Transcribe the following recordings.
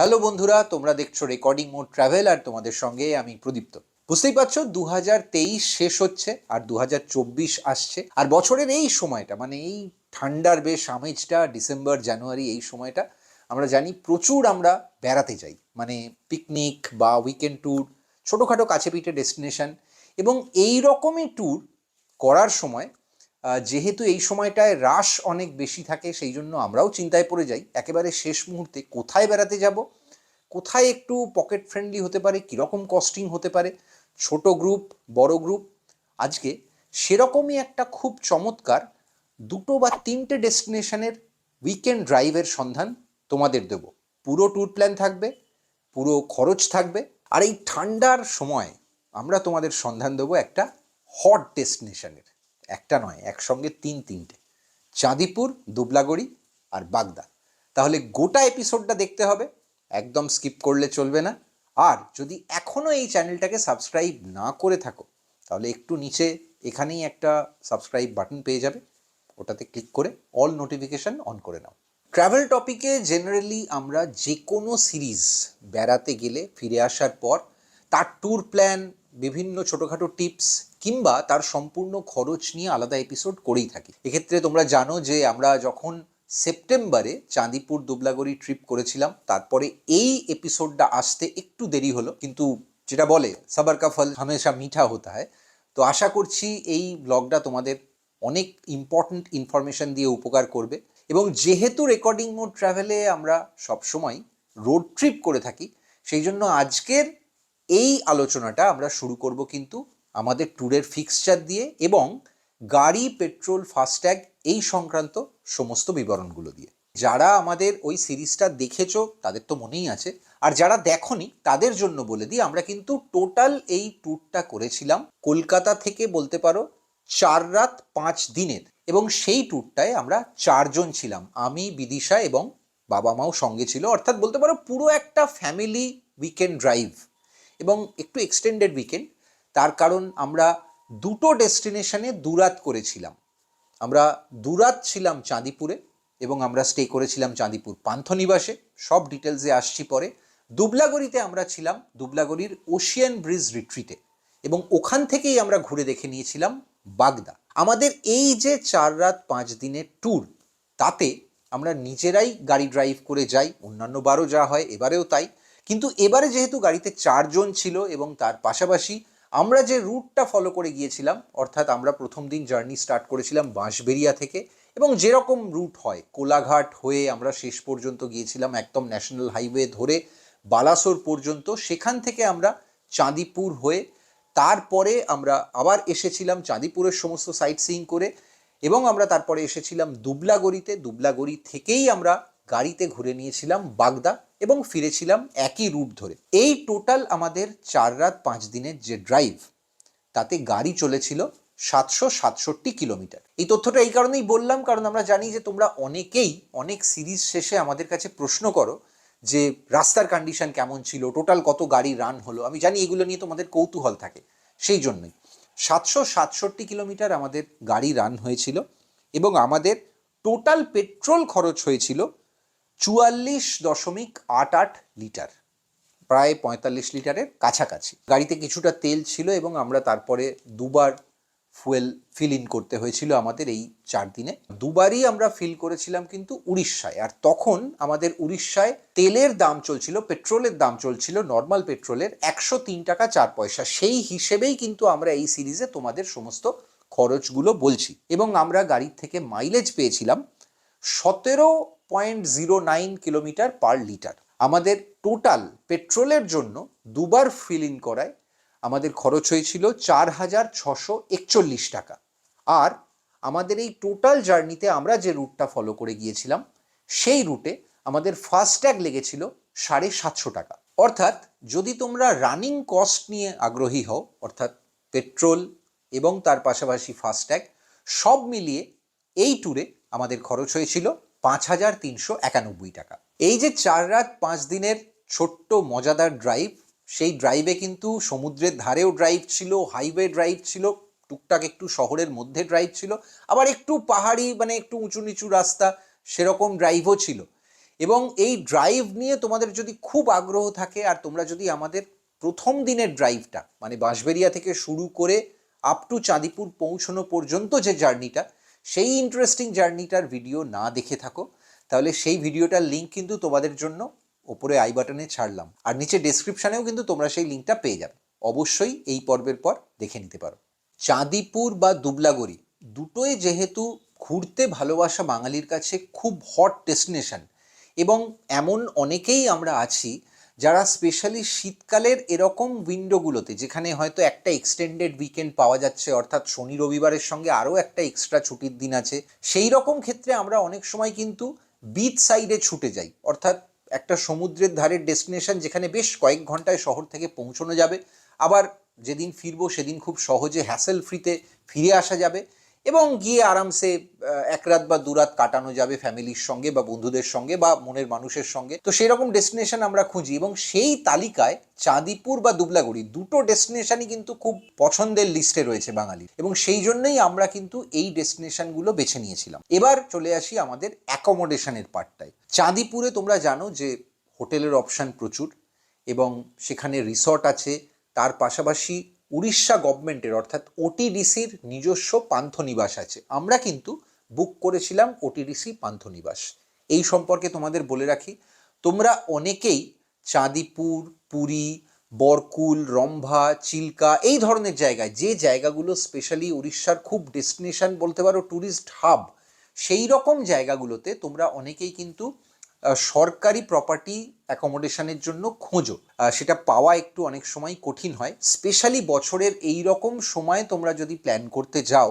Hello বন্ধুরা, তোমরা দেখছো রেকর্ডিং মোড ট্রাভেল আর তোমাদের সঙ্গে আমি প্রদীপ্ত। বুঝতেই পারছো 2023 শেষ হচ্ছে আর 2024 আসছে। আর বছরের এই সময়টা মানে এই ঠান্ডার বেশ আমেজটা, ডিসেম্বর জানুয়ারি এই সময়টা আমরা জানি প্রচুর আমরা বেড়াতে যাই, মানে পিকনিক বা উইকেন্ড ট্যুর, ছোটোখাটো কাছে পিঠে ডেস্টিনেশন। এবং এই রকমই ট্যুর করার সময় যেহেতু এই সময়টায় রাশ অনেক বেশি থাকে, সেই জন্য আমরাও চিন্তায় পড়ে যাই একেবারে শেষ মুহূর্তে কোথায় বেড়াতে যাব, কোথায় একটু পকেট ফ্রেন্ডলি হতে পারে, কীরকম কস্টিং হতে পারে, ছোট গ্রুপ বড় গ্রুপ। আজকে সেরকমই একটা খুব চমৎকার দুটো বা তিনটে ডেস্টিনেশনের উইকেন্ড ড্রাইভের সন্ধান তোমাদের দেব। পুরো ট্যুর প্ল্যান থাকবে, পুরো খরচ থাকবে। আর এই ঠান্ডার সময় আমরা তোমাদের সন্ধান দেবো একটা হট ডেস্টিনেশনের। একটা নয়, একসঙ্গে তিনটে: চাঁদিপুর, দুবলাগড়ি আর বাগদা। তাহলে গোটা এপিসোডটা দেখতে হবে, একদম স্কিপ করলে চলবে না। আর যদি এখনও এই চ্যানেলটাকে সাবস্ক্রাইব না করে থাকো তাহলে একটু নিচে এখানেই একটা সাবস্ক্রাইব বাটন পেয়ে যাবে, ওটাতে ক্লিক করে অল নোটিফিকেশান অন করে নাও। ট্রাভেল টপিকে জেনারেলি আমরা যে কোনো সিরিজ বেড়াতে গেলে ফিরে আসার পর তার ট্যুর প্ল্যান, বিভিন্ন ছোটোখাটো টিপস কিংবা তার সম্পূর্ণ খরচ নিয়ে আলাদা এপিসোড করেই থাকি। এক্ষেত্রে তোমরা জানো যে আমরা যখন সেপ্টেম্বরে চাঁদিপুর দুবলাগড়ি ট্রিপ করেছিলাম, তারপরে এই এপিসোডটা আসতে একটু দেরি হলো, কিন্তু যেটা বলে সবার কা ফল হামেশা মিঠা হতা হয়। তো আশা করছি এই ব্লগটা তোমাদের অনেক ইম্পর্ট্যান্ট ইনফরমেশন দিয়ে উপকার করবে। এবং যেহেতু রেকর্ডিং মোড ট্রাভেলে আমরা সবসময় রোড ট্রিপ করে থাকি, সেই জন্য আজকের এই আলোচনাটা আমরা শুরু করব কিন্তু আমাদের ট্যুরের ফিক্সচার দিয়ে এবং গাড়ি, পেট্রোল, ফাস্ট্যাগ এই সংক্রান্ত সমস্ত বিবরণগুলো দিয়ে। যারা আমাদের ওই সিরিজটা দেখেছো তাদের তো মনেই আছে, আর যারা দেখোনি তাদের জন্য বলে দিই, আমরা কিন্তু টোটাল এই ট্যুরটা করেছিলাম কলকাতা থেকে, বলতে পারো 4 রাত 5 দিনের। এবং সেই ট্যুরটায় আমরা 4জন ছিলাম, আমি, বিদিশা এবং বাবা মাও সঙ্গে ছিল। অর্থাৎ বলতে পারো পুরো একটা ফ্যামিলি উইকেন্ড ড্রাইভ এবং একটু এক্সটেন্ডেড উইকেন্ড। তার কারণ আমরা দুটো ডেস্টিনেশনে 2 রাত করেছিলাম। আমরা 2 রাত ছিলাম চাঁদিপুরে এবং আমরা স্টে করেছিলাম চাঁদিপুর পান্থনিবাসে, সব ডিটেলসে আসছি পরে। দুবলাগড়িতে আমরা ছিলাম দুবলাগড়ির ওশিয়ান ব্রিজ রিট্রিটে এবং ওখান থেকেই আমরা ঘুরে দেখে নিয়েছিলাম বাগদা। আমাদের এই যে 4 রাত 5 দিনের ট্যুর, তাতে আমরা নিজেরাই গাড়ি ড্রাইভ করে যাই, অন্যান্য বারও যা হয় এবারেও তাই। কিন্তু এবারে যেহেতু গাড়িতে 4জন ছিল এবং তার পাশাপাশি আমরা যে রুটটা ফলো করে গিয়েছিলাম, অর্থাৎ আমরা প্রথম দিন জার্নি স্টার্ট করেছিলাম বাঁশবেড়িয়া থেকে এবং যেরকম রুট হয় কোলাঘাট হয়ে আমরা শেষ পর্যন্ত গিয়েছিলাম একদম ন্যাশনাল হাইওয়ে ধরে বালাসোর পর্যন্ত। সেখান থেকে আমরা চাঁদিপুর হয়ে তারপরে আমরা আবার এসেছিলাম চাঁদিপুরের সমস্ত সাইট সিইং করে এবং আমরা তারপরে এসেছিলাম দুবলাগড়িতে। দুবলাগড়ি থেকেই আমরা গাড়িতে ঘুরে নিয়েছিলাম বাগদা এবং ফিরেছিলাম একই রুট ধরে। এই টোটাল আমাদের 4 রাত 5 দিনের যে ড্রাইভ, তাতে গাড়ি চলেছিল 767 কিলোমিটার। এই তথ্যটা এই কারণেই বললাম কারণ আমরা জানি যে তোমরা অনেকেই অনেক সিরিজ শেষে আমাদের কাছে প্রশ্ন করো যে রাস্তার কন্ডিশন কেমন ছিল, টোটাল কত গাড়ি রান হলো। আমি জানি এগুলো নিয়ে তোমাদের কৌতূহল থাকে, সেই জন্যই 767 কিলোমিটার আমাদের গাড়ি রান হয়েছিল এবং আমাদের টোটাল পেট্রোল খরচ হয়েছিল 44.88 লিটার, প্রায় 45 লিটারের কাছাকাছি। গাড়িতে কিছুটা তেল ছিল এবং আমরা তারপরে দুবার ফুয়েল ফিল ইন করতে হয়েছিল আমাদের এই 4 দিনে। দুবারই আমরা ফিল করেছিলাম কিন্তু উড়িষ্যায়, আর তখন আমাদের উড়িষ্যায় তেলের দাম চলছিল, পেট্রোলের দাম চলছিল নর্মাল পেট্রোলের 103 টাকা 4 পয়সা। সেই হিসেবেই কিন্তু আমরা এই সিরিজে তোমাদের সমস্ত খরচগুলো বলছি এবং আমরা গাড়ির থেকে মাইলেজ পেয়েছিলাম 17.09 কিলোমিটার/লিটার। আমাদের টোটাল পেট্রোলের জন্য দুবার ফিল ইন করায় আমাদের খরচ হয়েছিল 4,641 টাকা। আর আমাদের এই টোটাল জার্নিতে আমরা যে রুটটা ফলো করে গিয়েছিলাম সেই রুটে আমাদের ফাস্ট্যাগ লেগেছিল 750 টাকা। অর্থাৎ যদি তোমরা রানিং কস্ট নিয়ে আগ্রহী হও, অর্থাৎ পেট্রোল এবং তার পাশাপাশি ফাস্ট্যাগ সব মিলিয়ে এই ট্যুরে আমাদের খরচ হয়েছিল 5,391 টাকা। এই যে 4 রাত 5 দিনের ছোট্ট মজাদার ড্রাইভ, সেই ড্রাইভে কিন্তু সমুদ্রের ধারেও ড্রাইভ ছিল, হাইওয়ে ড্রাইভ ছিল, টুকটাক একটু শহরের মধ্যে ড্রাইভ ছিল, আবার একটু পাহাড়ি মানে একটু উঁচু নিচু রাস্তা সেরকম ড্রাইভও ছিল। এবং এই ড্রাইভ নিয়ে তোমাদের যদি খুব আগ্রহ থাকে আর তোমরা যদি আমাদের প্রথম দিনের ড্রাইভটা মানে বাঁশবেড়িয়া থেকে শুরু করে আপ টু চাঁদিপুর পৌঁছানো পর্যন্ত যে জার্নিটা, সেই ইন্টারেস্টিং জার্নিটার ভিডিও না দেখে থাকো, তাহলে সেই ভিডিওটার লিঙ্ক কিন্তু তোমাদের জন্য ওপরে আই বাটনে ছাড়লাম, আর নিচে ডেসক্রিপশানেও কিন্তু তোমরা সেই লিঙ্কটা পেয়ে যাবে। অবশ্যই এই পর্বের পর দেখে নিতে পারো। চাঁদিপুর বা দুবলাগড়ি দুটোই যেহেতু ঘুরতে ভালোবাসা বাঙালির কাছে খুব হট ডেস্টিনেশন, এবং এমন অনেকেই আমরা আছি যারা স্পেশালি শীতকালের এরকম উইন্ডোগুলোতে, যেখানে হয়তো একটা এক্সটেন্ডেড উইকেন্ড পাওয়া যাচ্ছে, অর্থাৎ শনি রবিবারের সঙ্গে আরও একটা এক্সট্রা ছুটির দিন আছে, সেই রকম ক্ষেত্রে আমরা অনেক সময় কিন্তু বিচ সাইডে ছুটে যাই, অর্থাৎ একটা সমুদ্রের ধারের ডেস্টিনেশন যেখানে বেশ কয়েক ঘন্টায় শহর থেকে পৌঁছানো যাবে, আবার যেদিন ফিরবো সেদিন খুব সহজে হ্যাসেল ফ্রিতে ফিরে আসা যাবে, এবং গিয়ে আরামসে এক রাত বা দু রাত কাটানো যাবে ফ্যামিলির সঙ্গে বা বন্ধুদের সঙ্গে বা মনের মানুষের সঙ্গে। তো সেই রকম ডেস্টিনেশন আমরা খুঁজি, এবং সেই তালিকায় চাঁদিপুর বা দুবলাগড়ি দুটো ডেস্টিনেশনই কিন্তু খুব পছন্দের লিস্টে রয়েছে বাঙালির, এবং সেই জন্যই আমরা কিন্তু এই ডেস্টিনেশনগুলো বেছে নিয়েছিলাম। এবার চলে আসি আমাদের অ্যাকোমোডেশনের পার্টটায়। চাঁদিপুরে তোমরা জানো যে হোটেলের অপশান প্রচুর, এবং সেখানে রিসর্ট আছে, তার পাশাপাশি উড়িষ্যা গভর্নমেন্টের অর্থাৎ ওটিডিসির নিজস্ব পান্থনিবাস আছে। আমরা কিন্তু বুক করেছিলাম ওটিডিসি পান্থনিবাস। এই সম্পর্কে তোমাদের বলে রাখি, তোমরা অনেকেই চাঁদিপুর, পুরী, বরকুল, রম্ভা, চিল্কা এই ধরনের জায়গায়, যে জায়গাগুলো স্পেশালি উড়িষ্যার খুব ডেস্টিনেশন বলতে পারো, ট্যুরিস্ট হাব, সেই রকম জায়গাগুলোতে তোমরা অনেকেই কিন্তু সরকারি প্রপার্টি অ্যাকোমোডেশনের জন্য খোঁজো। সেটা পাওয়া একটু অনেক সময় কঠিন হয়, স্পেশালি বছরের এই রকম সময় তোমরা যদি প্ল্যান করতে যাও,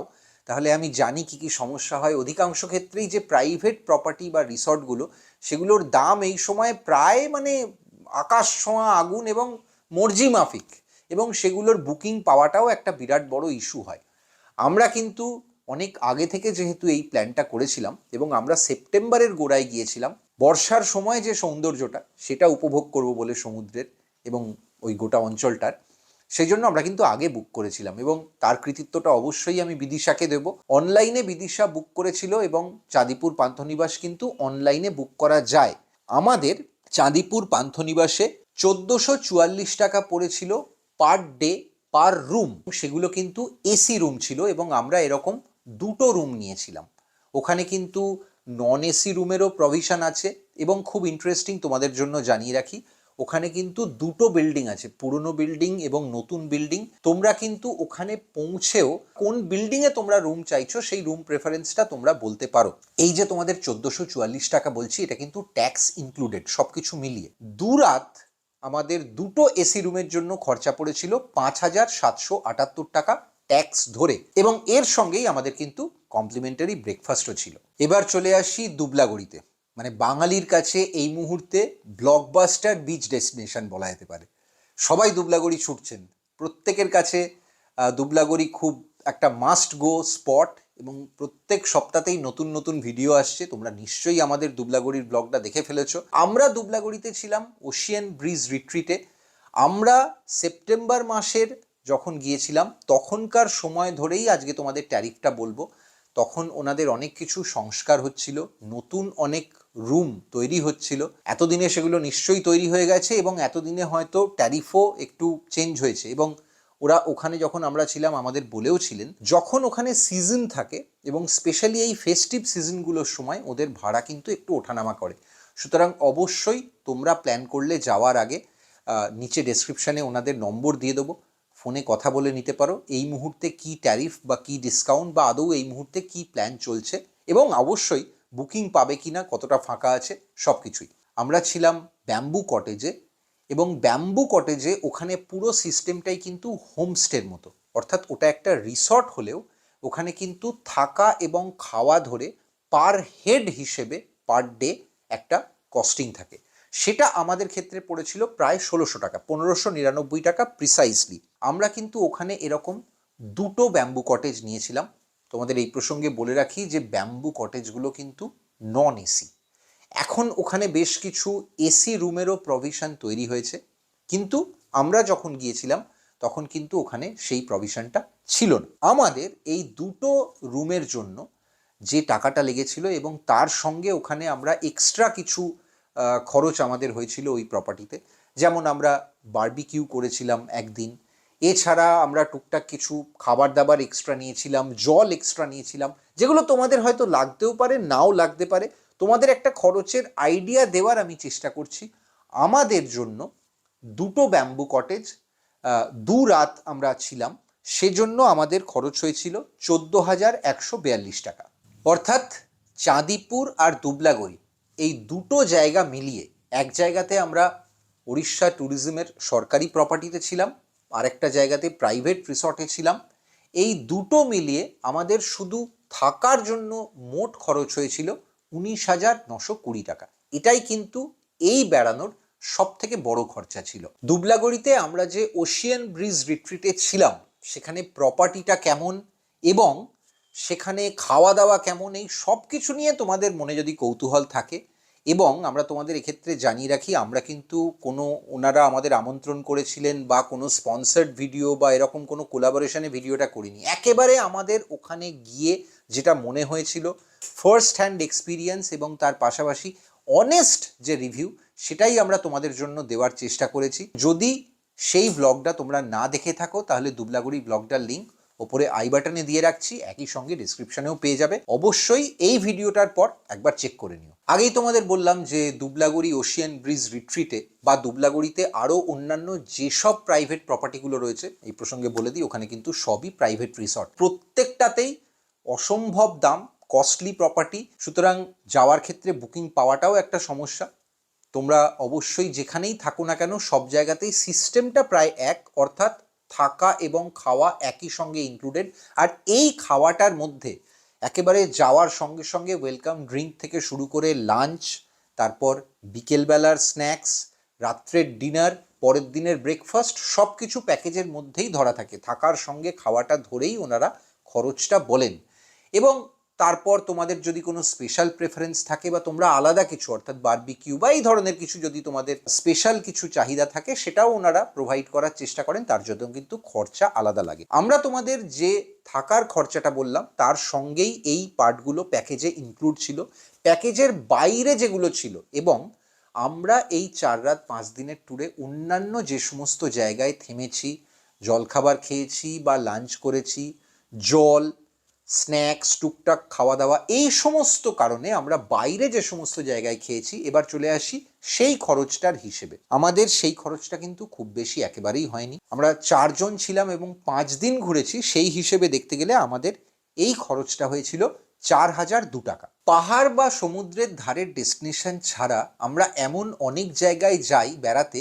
তাহলে আমি জানি কী কী সমস্যা হয়। অধিকাংশ ক্ষেত্রেই যে প্রাইভেট প্রপার্টি বা রিসর্টগুলো, সেগুলোর দাম এই সময় প্রায় মানে আকাশ ছোঁয়া আগুন এবং মর্জি মাফিক, এবং সেগুলোর বুকিং পাওয়াটাও একটা বিরাট বড় ইস্যু হয়। আমরা কিন্তু অনেক আগে থেকে যেহেতু এই প্ল্যানটা করেছিলাম, এবং আমরা সেপ্টেম্বরের গোড়ায় গিয়েছিলাম, বর্ষার সময় যে সৌন্দর্যটা সেটা উপভোগ করব বলে সমুদ্রের এবং ওই গোটা অঞ্চলটার, সেই জন্য আমরা কিন্তু আগে বুক করেছিলাম, এবং তার কৃতিত্বটা অবশ্যই আমি বিদিশাকে দেব। অনলাইনে বিদিশা বুক করেছিল, এবং চাঁদিপুর পান্থনিবাস কিন্তু অনলাইনে বুক করা যায়। আমাদের চাঁদিপুর পান্থনিবাসে 1444 টাকা পড়েছিল পার ডে পার রুম। সেগুলো কিন্তু এসি রুম ছিল, এবং আমরা এরকম দুটো রুম নিয়েছিলাম। ওখানে কিন্তু নন এসি রুমেরও প্রভিশন আছে, এবং খুব ইন্টারেস্টিং তোমাদের জন্য জানিয়ে রাখি, ওখানে কিন্তু দুটো বিল্ডিং আছে, পুরনো বিল্ডিং এবং নতুন বিল্ডিং। তোমরা কিন্তু ওখানে পৌঁছেও কোন বিল্ডিংয়ে তোমরা রুম চাইছো সেই রুম প্রেফারেন্সটা তোমরা বলতে পারো। এই যে তোমাদের 1444 টাকা বলছি, এটা কিন্তু ট্যাক্স ইনক্লুডেড, সব কিছু মিলিয়ে। দু রাত আমাদের দুটো এসি রুমের জন্য খরচা পড়েছিল 5778 টাকা ট্যাক্স ধরে, এবং এর সঙ্গেই আমাদের কিন্তু কমপ্লিমেন্টারি ব্রেকফাস্টও ছিল। এবার চলে আসি দুবলাগড়িতে, মানে বাঙালির কাছে এই মুহূর্তে ব্লকবাস্টার বিচ ডেস্টিনেশন বলা যেতে পারে। সবাই দুবলাগড়ি ছুটছেন, প্রত্যেকের কাছে দুবলাগড়ি খুব একটা মাস্ট গো স্পট, এবং প্রত্যেক সপ্তাহতেই নতুন নতুন ভিডিও আসছে। তোমরা নিশ্চয়ই আমাদের দুবলাগড়ির ব্লগটা দেখে ফেলেছো। আমরা দুবলাগড়িতে ছিলাম ওশিয়ান ব্রিজ রিট্রিটে। আমরা সেপ্টেম্বর মাসের যখন গিয়েছিলাম, তখনকার সময় ধরেই আজকে তোমাদের ট্যারিফটা বলবো। তখন ওনাদের অনেক কিছু সংস্কার হচ্ছিল, নতুন অনেক রুম তৈরি হচ্ছিল। এতদিনে সেগুলো নিশ্চয়ই তৈরি হয়ে গেছে, এবং এতদিনে হয়তো ট্যারিফও একটু চেঞ্জ হয়েছে। এবং ওরা ওখানে যখন আমরা ছিলাম আমাদের বলেও ছিলেন, যখন ওখানে সিজন থাকে এবং স্পেশালি এই ফেস্টিভ সিজনগুলোর সময় ওদের ভাড়া কিন্তু একটু ওঠানামা করে। সুতরাং অবশ্যই তোমরা প্ল্যান করলে যাওয়ার আগে নিচে ডেসক্রিপশানে ওনাদের নম্বর দিয়ে দেবো, ফোনে কথা বলে নিতে পারো এই মুহূর্তে কি ট্যারিফ বা কি ডিসকাউন্ট বা আদৌ এই মুহূর্তে কি প্ল্যান চলছে, এবং অবশ্যই বুকিং পাবে কিনা, কতটা ফাঁকা আছে, সব কিছুই। আমরা ছিলাম ব্যাম্বু কটেজে, এবং ব্যাম্বু কটেজে ওখানে পুরো সিস্টেমটাই কিন্তু হোমস্টের মতো, অর্থাৎ ওটা একটা রিসর্ট হলেও ওখানে কিন্তু থাকা এবং খাওয়া ধরে পার হেড হিসেবে পার ডে একটা কস্টিং থাকে। সেটা আমাদের ক্ষেত্রে পড়েছিল প্রায় 1600 টাকা, 1599 টাকা প্রিসাইসলি। আমরা কিন্তু ওখানে এরকম দুটো ব্যাম্বু কটেজ নিয়েছিলাম। তোমাদের এই প্রসঙ্গে বলে রাখি যে ব্যাম্বু কটেজগুলো কিন্তু নন এসি। এখন ওখানে বেশ কিছু এসি রুমেরও প্রভিশন তৈরি হয়েছে, কিন্তু আমরা যখন গিয়েছিলাম তখন কিন্তু ওখানে সেই প্রভিশনটা ছিল না। আমাদের এই দুটো রুমের জন্য যে টাকাটা লেগেছিল, এবং তার সঙ্গে ওখানে আমরা এক্সট্রা কিছু খরচ আমাদের হয়েছিল ওই প্রপার্টিতে। যেমন আমরা বারবিকিউ করেছিলাম একদিন, এছাড়া আমরা টুকটাক কিছু খাবার দাবার এক্সট্রা নিয়েছিলাম, জল এক্সট্রা নিয়েছিলাম, যেগুলো তোমাদের হয়তো লাগতেও পারে, নাও লাগতে পারে। তোমাদের একটা খরচের আইডিয়া দেওয়ার আমি চেষ্টা করছি। আমাদের জন্য দুটো ব্যাম্বু কটেজ, 2 রাত আমরা ছিলাম, সেজন্য আমাদের খরচ হয়েছিল 14,142 টাকা। অর্থাৎ চাঁদিপুর আর দুবলাগড়ি এই দুটো জায়গা মিলিয়ে, এক জায়গাতে আমরা উড়িষ্যা ট্যুরিজমের সরকারি প্রপার্টিতে ছিলাম, আরেকটা জায়গাতে প্রাইভেট রিসর্টে ছিলাম। এই দুটো মিলিয়ে আমাদের শুধু থাকার জন্য মোট খরচ হয়েছিল 19,920 টাকা। এটাই কিন্তু এই বেড়ানোর সব থেকে বড় খরচা ছিল। দুবলাগড়িতে আমরা যে ওশিয়ান ব্রিজ রিট্রিটে ছিলাম, সেখানে প্রপার্টিটা কেমন এবং সেখানে খাওয়া দাওয়া কেমন, এই সব কিছু নিয়ে তোমাদের মনে যদি কৌতূহল থাকে, এবং আমরা তোমাদের এক্ষেত্রে জানিয়ে রাখি, আমরা কিন্তু কোনো, ওনারা আমাদের আমন্ত্রণ করেছিলেন বা কোনো স্পন্সার্ড ভিডিও বা এরকম কোনো কোলাবোরেশনে ভিডিওটা করিনি। একেবারে আমাদের ওখানে গিয়ে যেটা মনে হয়েছিল, ফার্স্ট হ্যান্ড এক্সপিরিয়েন্স এবং তার পাশাপাশি অনেস্ট যে রিভিউ, সেটাই আমরা তোমাদের জন্য দেওয়ার চেষ্টা করেছি। যদি সেই ব্লগটা তোমরা না দেখে থাকো, তাহলে দুবলাগড়ি ব্লগটার লিঙ্ক ওপরে আই বাটনে দিয়ে রাখছি, একই সঙ্গে ডিসক্রিপশনেও পেয়ে যাবে। অবশ্যই এই ভিডিওটার পর একবার চেক করে নিও। আগেই তোমাদের বললাম যে দুবলাগড়ি ওশিয়ান ব্রিজ রিট্রিটে বা দুবলাগড়িতে আরও অন্যান্য যেসব প্রাইভেট প্রপার্টিগুলো রয়েছে, এই প্রসঙ্গে বলে দিই, ওখানে কিন্তু সবই প্রাইভেট রিসর্ট, প্রত্যেকটাতেই অসম্ভব দাম, কস্টলি প্রপার্টি। সুতরাং যাওয়ার ক্ষেত্রে বুকিং পাওয়াটাও একটা সমস্যা। তোমরা অবশ্যই যেখানেই থাকো না কেন, সব জায়গাতেই সিস্টেমটা প্রায় এক, অর্থাৎ থাকা এবং খাওয়া একই সঙ্গে ইনক্লুডেড। আর এই খাওয়াটার মধ্যে একেবারে যাওয়ার সঙ্গে সঙ্গে ওয়েলকাম ড্রিঙ্ক থেকে শুরু করে লাঞ্চ, তারপর বিকেলবেলার স্ন্যাক্স, রাত্রের ডিনার, পরের দিনের ব্রেকফাস্ট, সব কিছু প্যাকেজের মধ্যেই ধরা থাকে। থাকার সঙ্গে খাওয়াটা ধরেই ওনারা খরচটা বলেন। এবং তারপর তোমাদের যদি কোনো স্পেশাল প্রেফারেন্স থাকে বা তোমরা আলাদা কিছু, অর্থাৎ বারবিকিউ বা এই ধরনের কিছু যদি তোমাদের স্পেশাল কিছু চাহিদা থাকে, সেটাও ওনারা প্রোভাইড করার চেষ্টা করেন। তার জন্য কিন্তু খরচা আলাদা লাগে। আমরা তোমাদের যে থাকার খরচাটা বললাম, তার সঙ্গেই এই পার্টগুলো প্যাকেজে ইনক্লুড ছিল। প্যাকেজের বাইরে যেগুলো ছিল, এবং আমরা এই 4 রাত 5 দিনের ট্যুরে অন্যান্য যে সমস্ত জায়গায় থেমেছি, জলখাবার খেয়েছি বা লাঞ্চ করেছি, জল, স্ন্যাক্স, টুকটাক খাওয়া দাওয়া, এই সমস্ত কারণে আমরা বাইরে যে সমস্ত জায়গায় খেয়েছি, এবার চলে আসি সেই খরচটার হিসেবে। আমাদের সেই খরচটা কিন্তু খুব বেশি একেবারেই হয়নি। আমরা 4 জন ছিলাম এবং 5 দিন ঘুরেছি, সেই হিসেবে দেখতে গেলে আমাদের এই খরচটা হয়েছিল 4,002 টাকা। পাহাড় বা সমুদ্রের ধারের ডেস্টিনেশন ছাড়া আমরা এমন অনেক জায়গায় যাই বেড়াতে,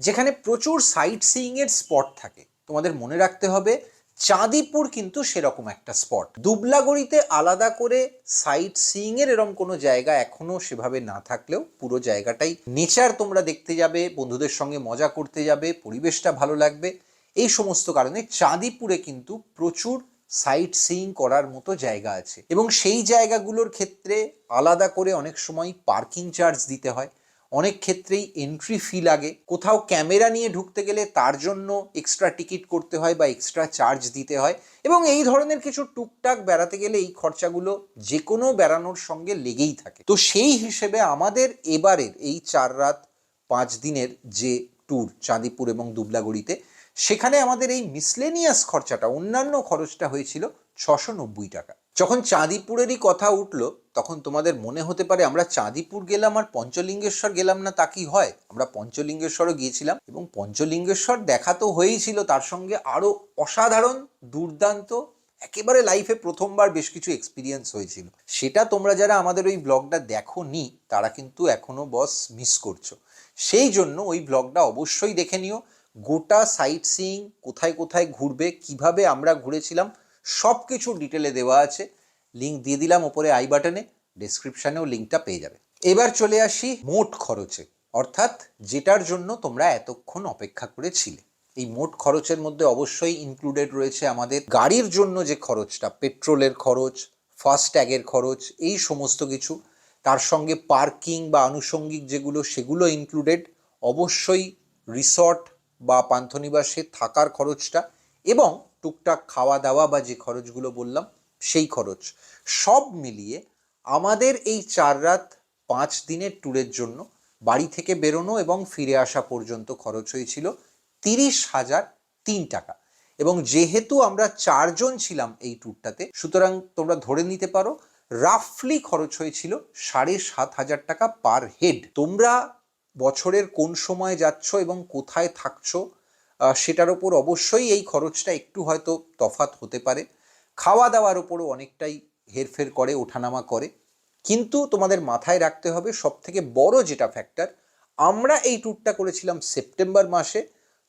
যেখানে প্রচুর সাইট সিইংয়ের স্পট থাকে। তোমাদের মনে রাখতে হবে, চাঁদিপুর কিন্তু সেরকম একটা স্পট। দুবলাগড়িতে আলাদা করে সাইট সিইং এর এরকম কোনো জায়গা এখনো সেভাবে না থাকলেও, পুরো জায়গাটাই নেচার তোমরা দেখতে যাবে, বন্ধুদের সঙ্গে মজা করতে যাবে, পরিবেশটা ভালো লাগবে। এই সমস্ত কারণে চাঁদিপুরে কিন্তু প্রচুর সাইট সিইং করার মতো জায়গা আছে, এবং সেই জায়গাগুলোর ক্ষেত্রে আলাদা করে অনেক সময় পার্কিং চার্জ দিতে হয়, অনেক ক্ষেত্রেই এন্ট্রি ফি লাগে। কোথাও ক্যামেরা নিয়ে ঢুকতে গেলে তার জন্য এক্সট্রা টিকিট করতে হয় বা এক্সট্রা চার্জ দিতে হয়, এবং এই ধরনের কিছু টুকটাক বেড়াতে গেলে এই খরচাগুলো যে কোনো বেড়ানোর সঙ্গে লেগেই থাকে। তো সেই হিসেবে আমাদের এবারের এই 4 রাত 5 দিনের যে ট্যুর চাঁদিপুর এবং দুবলাগড়িতে, সেখানে আমাদের এই মিসলেনিয়াস খরচাটা, অন্যান্য খরচটা হয়েছিল 690 টাকা। যখন চাঁদিপুরেরই কথা উঠলো, তখন তোমাদের মনে হতে পারে আমরা চাঁদিপুর গেলাম আর পঞ্চলিঙ্গেশ্বর গেলাম না, তা কি হয়? আমরা পঞ্চলিঙ্গেশ্বরও গিয়েছিলাম, এবং পঞ্চলিঙ্গেশ্বর দেখা তো হয়েই ছিল, তার সঙ্গে আরো অসাধারণ, দুর্দান্ত, একেবারে লাইফে প্রথমবার বেশ কিছু এক্সপিরিয়েন্স হয়েছিল। সেটা তোমরা যারা আমাদের ওই ব্লগটা দেখোনি, তারা কিন্তু এখনো বস মিস করছো। সেই জন্য ওই ব্লগটা অবশ্যই দেখে নিও। গোটা সাইট সিইং, কোথায় কোথায় ঘুরবে, কিভাবে আমরা ঘুরেছিলাম, সব কিছু ডিটেলে দেওয়া আছে। লিঙ্ক দিয়ে দিলাম ওপরে আই বাটনে, ডেসক্রিপশানেও লিঙ্কটা পেয়ে যাবে। এবার চলে আসি মোট খরচে, অর্থাৎ যেটার জন্য তোমরা এতক্ষণ অপেক্ষা করেছিলে। এই মোট খরচের মধ্যে অবশ্যই ইনক্লুডেড রয়েছে আমাদের গাড়ির জন্য যে খরচটা, পেট্রোলের খরচ, ফাস্ট্যাগের খরচ, এই সমস্ত কিছু। তার সঙ্গে পার্কিং বা আনুষঙ্গিক যেগুলো, সেগুলো ইনক্লুডেড। অবশ্যই রিসর্ট বা পান্থনিবাসে থাকার খরচটা, এবং টুকটাক খাওয়া দাওয়া বা যে খরচগুলো বললাম, সেই খরচ সব মিলিয়ে আমাদের এই 4 রাত 5 দিনের ট্যুরের জন্য বাড়ি থেকে বেরোনো এবং ফিরে আসা পর্যন্ত খরচ হয়েছিল 30,003 টাকা। এবং যেহেতু আমরা 4 জন ছিলাম এই ট্যুরটাতে, সুতরাং তোমরা ধরে নিতে পারো রাফলি খরচ হয়েছিল 7,500 টাকা পার হেড। তোমরা বছরের কোন সময় যাচ্ছ এবং কোথায় থাকছো সেটার ওপর অবশ্যই এই খরচটা একটু হয়তো তফাৎ হতে পারে। খাওয়া দাওয়ার ওপরও অনেকটাই হেরফের করে, ওঠানামা করে। কিন্তু তোমাদের মাথায় রাখতে হবে সবথেকে বড় যেটা ফ্যাক্টর, আমরা এই ট্যুরটা করেছিলাম সেপ্টেম্বর মাসে।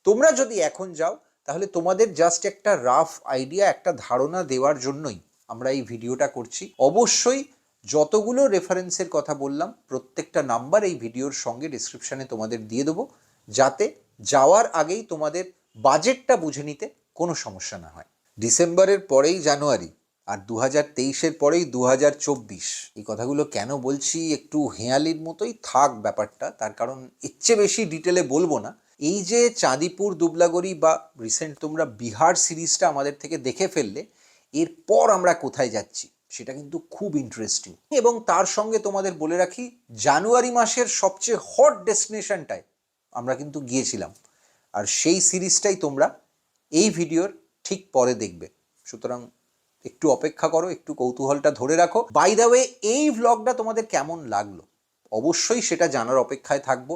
তোমরা যদি এখন যাও তাহলে তোমাদের জাস্ট একটা রাফ আইডিয়া, একটা ধারণা দেওয়ার জন্যই আমরা এই ভিডিওটা করছি। অবশ্যই যতগুলো রেফারেন্সের কথা বললাম প্রত্যেকটা নাম্বার এই ভিডিওর সঙ্গে ডিসক্রিপশানে তোমাদের দিয়ে দেবো, যাতে যাওয়ার আগেই তোমাদের বাজেটটা বুঝে নিতে কোনো সমস্যা না হয়। ডিসেম্বরের পরেই জানুয়ারি আর 2023-এর পরেই 2024। এই কথাগুলো কেন বলছি, একটু হেঁয়ালির মতোই থাক ব্যাপারটা, তার কারণ এর চেয়ে বেশি ডিটেলে বলবো না। এই যে চাঁদিপুর, দুবলাগড়ি বা রিসেন্ট তোমরা বিহার সিরিজটা আমাদের থেকে দেখে ফেললে, এরপর আমরা কোথায় যাচ্ছি সেটা কিন্তু খুব ইন্টারেস্টিং। এবং তার সঙ্গে তোমাদের বলে রাখি, জানুয়ারি মাসের সবচেয়ে হট ডেস্টিনেশনটায় আমরা কিন্তু গিয়েছিলাম, আর সেই সিরিজটাই তোমরা এই ভিডিওর ঠিক পরে দেখবে। সুতরাং একটু অপেক্ষা করো, একটু কৌতূহলটা ধরে রাখো। বাই দ্য ওয়ে, এই ভ্লগটা তোমাদের কেমন লাগলো অবশ্যই সেটা জানার অপেক্ষায় থাকবো।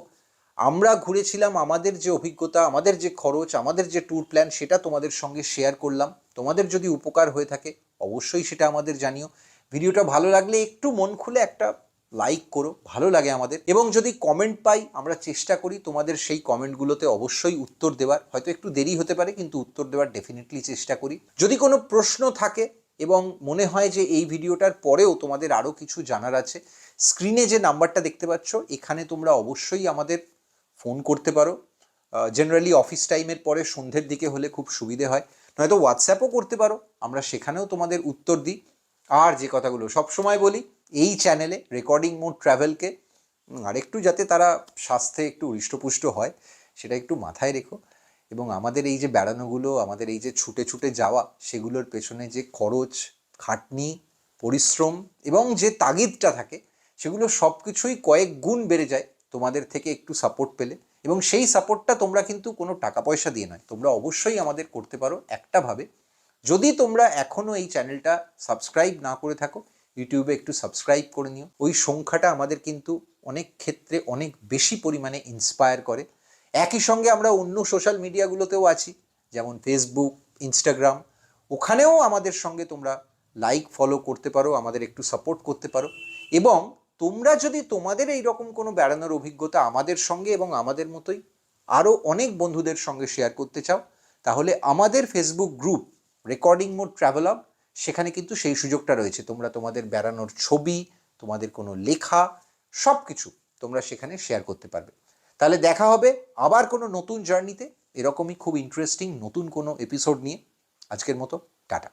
আমরা ঘুরেছিলাম, আমাদের যে অভিজ্ঞতা, আমাদের যে খরচ, আমাদের যে ট্যুর প্ল্যান, সেটা তোমাদের সঙ্গে শেয়ার করলাম। তোমাদের যদি উপকার হয়ে থাকে অবশ্যই সেটা আমাদের জানিও। ভিডিওটা ভালো লাগলে একটু মন খুলে একটা লাইক করো, ভালো লাগে আমাদের। এবং যদি কমেন্ট পাই, আমরা চেষ্টা করি তোমাদের সেই কমেন্টগুলোতে অবশ্যই উত্তর দেওয়ার। হয়তো একটু দেরি হতে পারে, কিন্তু উত্তর দেওয়ার ডেফিনেটলি চেষ্টা করি। যদি কোনো প্রশ্ন থাকে এবং মনে হয় যে এই ভিডিওটার পরেও তোমাদের আরও কিছু জানার আছে, স্ক্রিনে যে নাম্বারটা দেখতে পাচ্ছ এখানে তোমরা অবশ্যই আমাদের ফোন করতে পারো। জেনারেলি অফিস টাইমের পরে সন্ধ্যের দিকে হলে খুব সুবিধে হয়, নয়তো হোয়াটসঅ্যাপও করতে পারো, আমরা সেখানেও তোমাদের উত্তর দিই। আর যে কথাগুলো সবসময় বলি, এই চ্যানেলে রেকর্ডিং মোড ট্রাভেলকে আরেকটু যাতে তারা স্বাস্থ্যে একটু হৃষ্টপুষ্ট হয় সেটা একটু মাথায় রেখো। এবং আমাদের এই যে বেড়ানোগুলো, আমাদের এই যে ছুটে ছুটে যাওয়া, সেগুলোর পেছনে যে খরচ, খাটনি, পরিশ্রম এবং যে তাগিদটা থাকে, সেগুলো সব কিছুই কয়েক গুণ বেড়ে যায় তোমাদের থেকে একটু সাপোর্ট পেলে। এবং সেই সাপোর্টটা তোমরা কিন্তু কোনো টাকা পয়সা দিয়ে নয়, তোমরা অবশ্যই আমাদের করতে পারো একটাভাবে। যদি তোমরা এখনও এই চ্যানেলটা সাবস্ক্রাইব না করে থাকো, ইউটিউবে একটু সাবস্ক্রাইব করে নিও। ওই সংখ্যাটা আমাদের কিন্তু অনেক ক্ষেত্রে অনেক বেশি পরিমাণে ইন্সপায়ার করে। একই সঙ্গে আমরা অন্য সোশ্যাল মিডিয়াগুলোতেও আছি, যেমন ফেসবুক, ইনস্টাগ্রাম। ওখানেও আমাদের সঙ্গে তোমরা লাইক, ফলো করতে পারো, আমাদের একটু সাপোর্ট করতে পারো। এবং তোমরা যদি তোমাদের এইরকম কোনো বেড়ানোর অভিজ্ঞতা আমাদের সঙ্গে এবং আমাদের মতোই আরও অনেক বন্ধুদের সঙ্গে শেয়ার করতে চাও, তাহলে আমাদের Facebook group recording mode travelogue, সেখানে কিন্তু সেই সুযোগটা রয়েছে। তোমরা তোমাদের বেড়ানোর ছবি, তোমাদের কোনো লেখা, সব কিছু তোমরা সেখানে শেয়ার করতে পারবে। তাহলে দেখা হবে আবার কোনো নতুন জার্নিতে, এরকমই খুব ইন্টারেস্টিং নতুন কোনো এপিসোড নিয়ে। আজকের মতো টাটা।